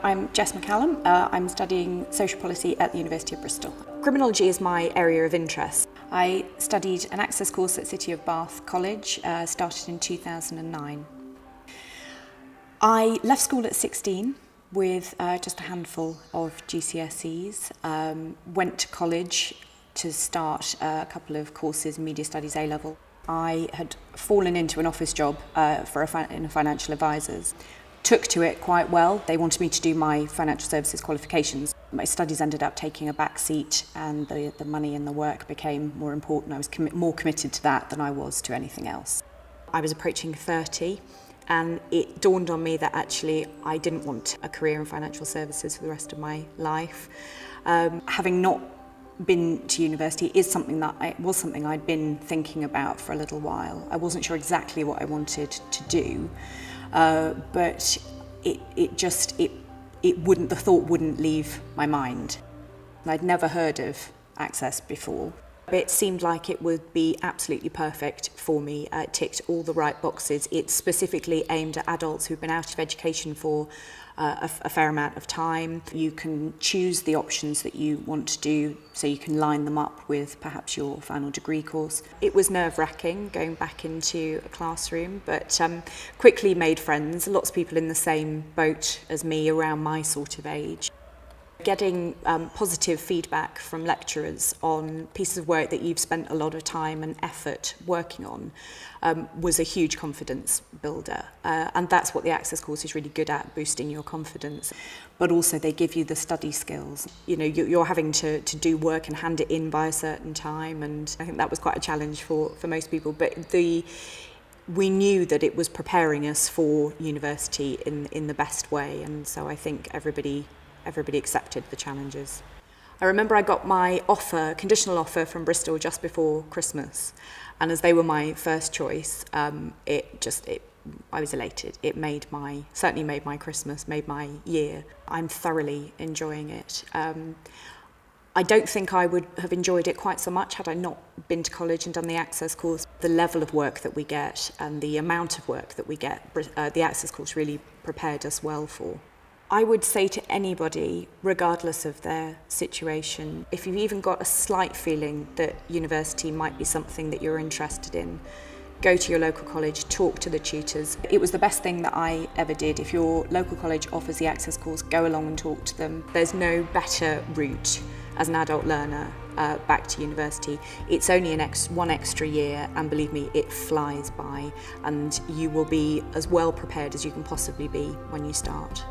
I'm Jess McCallum. I'm studying social policy at the University of Bristol. Criminology is my area of interest. I studied an access course at City of Bath College, started in 2009. I left school at 16 with just a handful of GCSEs, went to college to start a couple of courses in media studies A-level. I had fallen into an office job in financial advisors. Took to it quite well. They wanted me to do my financial services qualifications. My studies ended up taking a back seat and the money and the work became more important. I was more committed to that than I was to anything else. I was approaching 30 and it dawned on me that actually I didn't want a career in financial services for the rest of my life. Having not been to university was something I'd been thinking about for a little while. I wasn't sure exactly what I wanted to do. But the thought wouldn't leave my mind. I'd never heard of Access before. It seemed like it would be absolutely perfect for me. It ticked all the right boxes. It's specifically aimed at adults who've been out of education for a fair amount of time. You can choose the options that you want to do, so you can line them up with perhaps your final degree course. It was nerve-wracking going back into a classroom, but quickly made friends, lots of people in the same boat as me around my sort of age. Getting positive feedback from lecturers on pieces of work that you've spent a lot of time and effort working on was a huge confidence builder. And that's what the Access course is really good at, boosting your confidence. But also they give you the study skills. You know, you're having to do work and hand it in by a certain time, and I think that was quite a challenge for most people. But we knew that it was preparing us for university in the best way, and so I think everybody accepted the challenges. I remember I got my conditional offer from Bristol just before Christmas, and as they were my first choice, I was elated. It certainly made my Christmas, made my year. I'm thoroughly enjoying it. I don't think I would have enjoyed it quite so much had I not been to college and done the Access course. The level of work that we get and the amount of work that we get, the Access course really prepared us well for. I would say to anybody, regardless of their situation, if you've even got a slight feeling that university might be something that you're interested in, go to your local college, talk to the tutors. It was the best thing that I ever did. If your local college offers the Access course, go along and talk to them. There's no better route as an adult learner back to university. It's only one extra year, and believe me, it flies by, and you will be as well prepared as you can possibly be when you start.